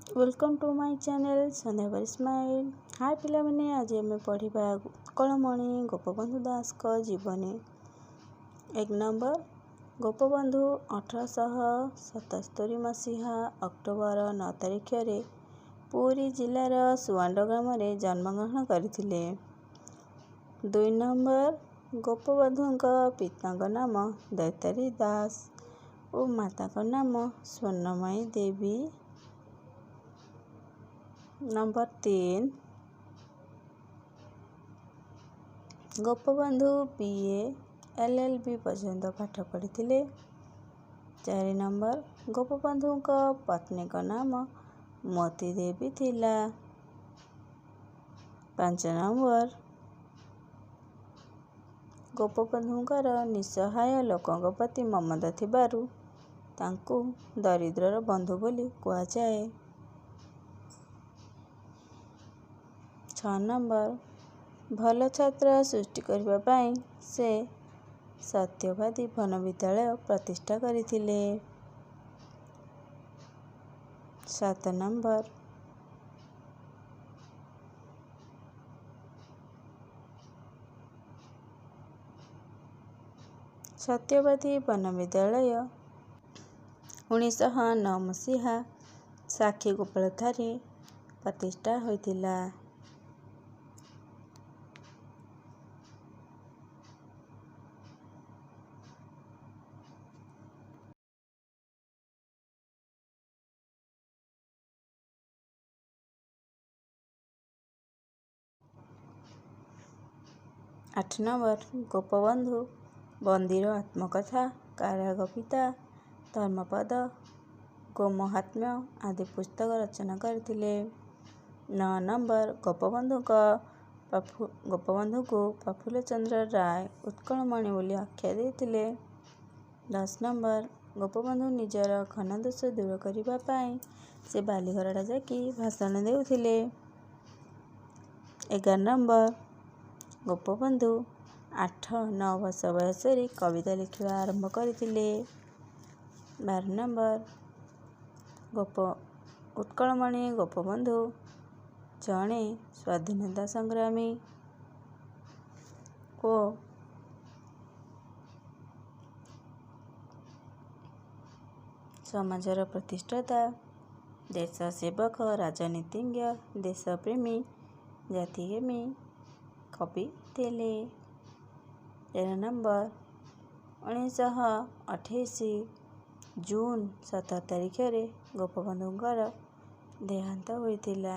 Welcome to my channel Sandhyabai smile. Hi पिलामाने, आज आम पढ़ा उत्कलमणि गोपबंधु दास जीवनी। 1 नंबर गोपबंधु 1877 मसीहा अक्टोबर 9 तारिख रे पुरी जिलार सुआंड ग्राम जन्मग्रहण करथिले। 2 नंबर गोपबंधु पिता नाम दैतारी दास और माता नाम स्वर्णमयी देवी। नंबर 3 गोपबंधु BA LLB पर्यंत पाठ पढ़ी। 4 नंबर गोपबंधु पत्नी नाम मोती देवी थिला। 5 नंबर गोपबंधुଙ୍କର निसहाय लोकों प्रति ममता थिबारु तांकु दरिद्रर बंधु बोली कुआଯାଏ। 6 नंबर भल छात्र सृष्टि करने पाई से सत्यवादी वन विद्यालय प्रतिष्ठा करथिले। 7 नंबर सत्यवादी वन विद्यालय 1909 मसीहा साक्षी गोपाल ठारे प्रतिष्ठा होइतिला। 8 नंबर गोपबंधु बंदीर आत्मकथा, कारागपिता, धर्मपद, गोमहात्म्य आदि पुस्तक रचना करथिले। 9 नंबर गोपबंधु को प्रफुल्ल चंद्र राय उत्कलमणि बोली आख्या देथिले। 10 नंबर गोपबंधु निजर घनदोष दूर करिबा पाई से बालीघरडा जाकी भाषण देउथिले। 11 नंबर गोपबंधु 8-9 वर्ष बयस कविता लिखा आरंभ करथिले। 12 नंबर उत्कलमणि गोपबंधु जणे स्वाधीनता संग्रामी और समाजर प्रतिष्ठाता, देश सेवक, राजनीतिज्ञ, देशप्रेमी, जातिप्रेमी कवि थे। 13 नंबर 1928 जून 17 तारिख रे गोपबंधुଙ୍କର देहांत होइतिला।